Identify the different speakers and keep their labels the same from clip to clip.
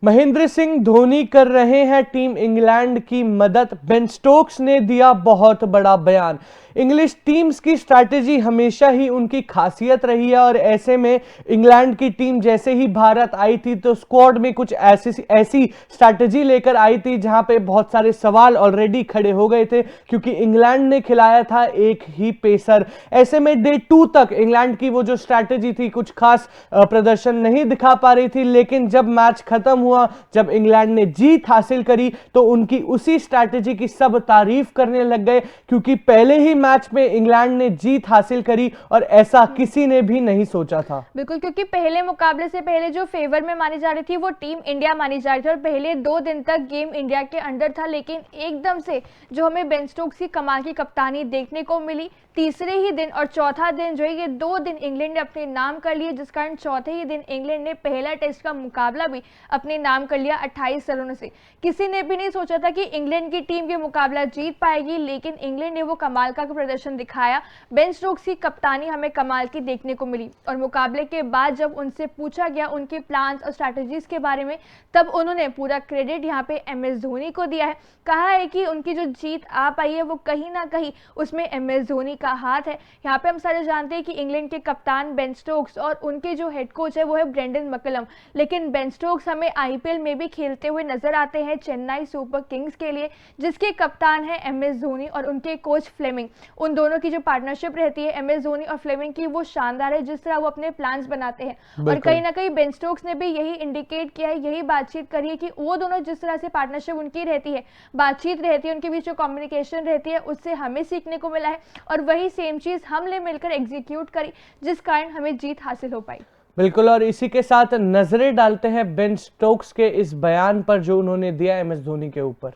Speaker 1: महेंद्र सिंह धोनी कर रहे हैं टीम इंग्लैंड की मदद। बेन स्टोक्स ने दिया बहुत बड़ा बयान। इंग्लिश टीम्स की स्ट्रैटेजी हमेशा ही उनकी खासियत रही है और ऐसे में इंग्लैंड की टीम जैसे ही भारत आई थी तो स्क्वाड में कुछ ऐसी स्ट्रैटेजी लेकर आई थी जहां पे बहुत सारे सवाल ऑलरेडी खड़े हो गए थे क्योंकि इंग्लैंड ने खिलाया था एक ही पेसर। ऐसे में डे 2 तक इंग्लैंड की वो जो स्ट्रैटेजी थी कुछ खास प्रदर्शन नहीं दिखा पा रही थी, लेकिन जब मैच खत्म हुआ, जब इंग्लैंड ने जीत हासिल करी तो उनकी उसी स्ट्रैटेजी की सब तारीफ करने लग गए क्योंकि पहले ही मैच में इंग्लैंड ने जीत हासिल करी और ऐसा किसी ने भी नहीं सोचा था।
Speaker 2: बिल्कुल, क्योंकि पहले मुकाबले से पहले जो फेवर में मानी जा रही थी वो टीम इंडिया मानी जा रही थी और पहले 2 दिन तक गेम इंडिया के अंडर था, लेकिन एकदम से जो हमें बेन स्टोक्स की कमाल की कप्तानी देखने को मिली, तीसरे ही दिन और चौथा दिन जो है ये 2 दिन इंग्लैंड ने अपने नाम कर लिए, जिस कारण चौथे ही दिन इंग्लैंड ने पहला टेस्ट का मुकाबला भी अपने नाम कर लिया 28 रनों से। किसी ने भी नहीं सोचा था कि इंग्लैंड की टीम ये मुकाबला जीत पाएगी, लेकिन इंग्लैंड ने वो कमाल का प्रदर्शन दिखाया। बेन स्टोक्स की कप्तानी हमें कमाल की देखने को मिली और मुकाबले के बाद जब उनसे पूछा गया उनके प्लान्स और स्ट्रैटेजीज के बारे में, तब उन्होंने पूरा क्रेडिट यहाँ पे MS धोनी को दिया है। कहा है कि उनकी जो जीत आ पाई है वो कहीं ना कहीं उसमें MS धोनी का हाथ है। यहाँ पे हम सारे जानते हैं कि इंग्लैंड के कप्तान बेन स्टोक्स और उनके जो हेड कोच है वो है ब्रेंडन मैकलम, लेकिन बेन स्टोक्स हमें IPL में भी खेलते हुए नजर आते हैं चेन्नई सुपर किंग्स के लिए, जिसके कप्तान है MS धोनी और उनके कोच फ्लेमिंग। उन दोनों की जो पार्टनरशिप रहती है MS धोनी और फ्लेमिंग की, वो शानदार है, जिस तरह वो अपने प्लान्स बनाते हैं। और कहीं ना कहीं बेन स्टोक्स ने भी यही इंडिकेट किया है, यही बातचीत करी है कि वो दोनों जिस तरह से पार्टनरशिप उनकी रहती है, बातचीत रहती है, उनके बीच जो कम्युनिकेशन रहती है, उससे हमें सीखने को मिला है और वही सेम चीज हमने मिलकर एग्जीक्यूट करी, जिस कारण हमें जीत हासिल हो पाई।
Speaker 1: बिल्कुल, और इसी के साथ नजरें डालते हैं बेन स्टोक्स के इस बयान पर जो उन्होंने दिया MS धोनी के ऊपर।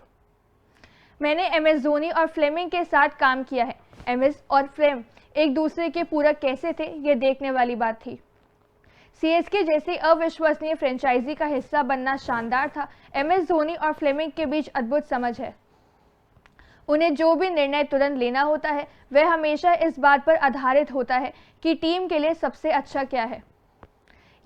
Speaker 2: मैंने MS धोनी और फ्लेमिंग के साथ काम किया है। MS और फ्लेम एक दूसरे के पूरक कैसे थे, ये देखने वाली बात थी। CSK जैसी अविश्वसनीय फ्रेंचाइजी का हिस्सा बनना शानदार था। MS धोनी और फ्लेमिंग के बीच अद्भुत समझ है। उन्हें जो भी निर्णय तुरंत लेना होता है वह हमेशा इस बात पर आधारित होता है कि टीम के लिए सबसे अच्छा क्या है।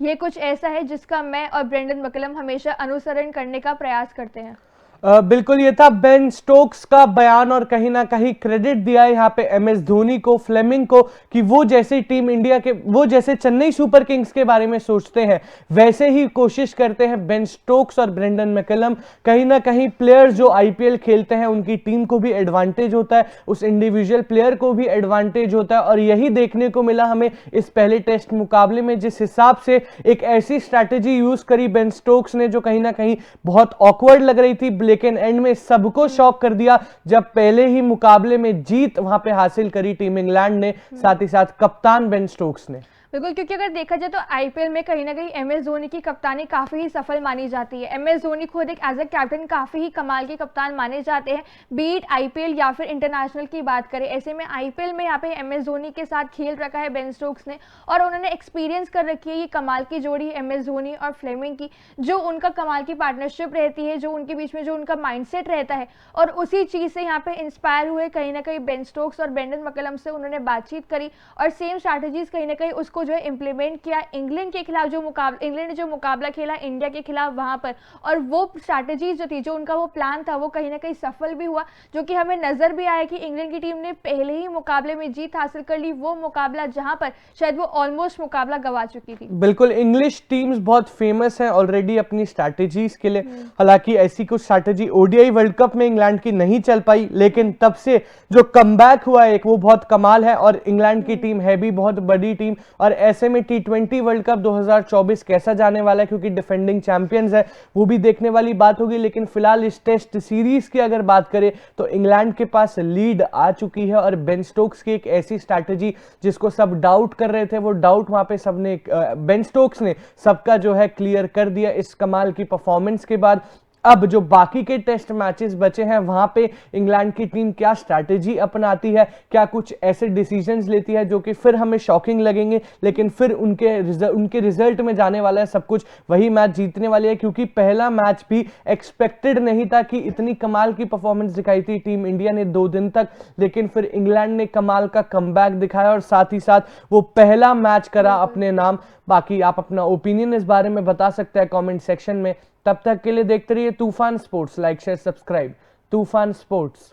Speaker 2: ये कुछ ऐसा है जिसका मैं और ब्रेंडन मैकलम हमेशा अनुसरण करने का प्रयास करते हैं।
Speaker 1: बिल्कुल, ये था बेन स्टोक्स का बयान और कहीं ना कहीं क्रेडिट दिया है यहाँ पे MS धोनी को, फ्लेमिंग को, कि वो जैसे टीम इंडिया के, वो जैसे चेन्नई सुपर किंग्स के बारे में सोचते हैं वैसे ही कोशिश करते हैं बेन स्टोक्स और ब्रेंडन मैकलम। कहीं ना कहीं प्लेयर्स जो IPL खेलते हैं उनकी टीम को भी एडवांटेज होता है, उस इंडिविजुअल प्लेयर को भी एडवांटेज होता है और यही देखने को मिला हमें इस पहले टेस्ट मुकाबले में, जिस हिसाब से एक ऐसी स्ट्रैटेजी यूज करी बेन स्टोक्स ने जो कहीं ना कहीं बहुत ऑकवर्ड लग रही थी, लेकिन एंड में सबको शॉक कर दिया जब पहले ही मुकाबले में जीत वहां पे हासिल करी टीम इंग्लैंड ने, साथ ही साथ कप्तान बेन स्टोक्स ने।
Speaker 2: बिल्कुल, क्योंकि अगर देखा जाए तो IPL में कहीं ना कहीं MS धोनी की कप्तानी काफ़ी ही सफल मानी जाती है। MS धोनी खुद एक एज अ कैप्टन काफ़ी ही कमाल के कप्तान माने जाते हैं, बीट IPL या फिर इंटरनेशनल की बात करें। ऐसे में IPL में यहाँ पे MS धोनी के साथ खेल रखा है बेन स्टोक्स ने और उन्होंने एक्सपीरियंस कर रखी है ये कमाल की जोड़ी MS धोनी और फ्लेमिंग की, जो उनका कमाल की पार्टनरशिप रहती है, जो उनके बीच में जो उनका माइंडसेट रहता है, और उसी चीज़ से यहाँ पे इंस्पायर हुए कहीं ना कहीं बेन स्टोक्स और ब्रेंडन मैकलम से उन्होंने बातचीत करी और सेम स्ट्रैटेजीज कहीं ना कहीं उसको जो है इंप्लीमेंट किया। इंग्लैंड के खिलाफ इंग्लैंड ने जो मुकाबला खेला इंडिया के खिलाफ वहां पर, और वो स्ट्रैटेजी जो थी, जो उनका वो प्लान था, वो कहीं ना कहीं सफल भी हुआ, जो कि हमें नजर भी आया कि इंग्लैंड की टीम ने पहले ही मुकाबले में जीत हासिल कर ली, वो मुकाबला जहां पर शायद वो ऑलमोस्ट मुकाबला गवा चुकी थी।
Speaker 1: बिल्कुल, इंग्लिश टीम्स बहुत फेमस हैं ऑलरेडी अपनी स्ट्रैटेजीज के लिए। हालांकि ऐसी कुछ स्ट्रैटेजी ODI वर्ल्ड कप में इंग्लैंड की नहीं चल पाई, लेकिन तब से जो कमबैक हुआ एक, वो बहुत कमाल है और इंग्लैंड की टीम है भी बहुत बड़ी टीम। और ऐसे में T20 वर्ल्ड कप 2024 कैसा जाने वाला है, क्योंकि डिफेंडिंग चैंपियंस है, वो भी देखने वाली बात होगी। लेकिन फिलहाल इस टेस्ट सीरीज की अगर बात करें तो इंग्लैंड के पास लीड आ चुकी है और बेन स्टोक्स की एक ऐसी स्ट्रैटेजी जिसको सब डाउट कर रहे थे, वो डाउट वहां पे सबने, बेन स्टोक्स ने सबका जो है क्लियर कर दिया इस कमाल की परफॉर्मेंस के बाद। अब जो बाकी के टेस्ट मैचेस बचे हैं वहां पे इंग्लैंड की टीम क्या स्ट्रैटेजी अपनाती है, क्या कुछ ऐसे डिसीजंस लेती है जो कि फिर हमें शॉकिंग लगेंगे, लेकिन फिर उनके रिजल्ट में जाने वाला है सब कुछ, वही मैच जीतने वाले है। क्योंकि पहला मैच भी एक्सपेक्टेड नहीं था कि इतनी कमाल की परफॉर्मेंस दिखाई थी टीम इंडिया ने 2 दिन तक, लेकिन फिर इंग्लैंड ने कमाल का कमबैक दिखाया और साथ ही साथ वो पहला मैच करा अपने नाम। बाकी आप अपना ओपिनियन इस बारे में बता सकते हैं कमेंट सेक्शन में। तब तक के लिए देखते रहिए तूफान स्पोर्ट्स। लाइक शेयर सब्सक्राइब तूफान स्पोर्ट्स।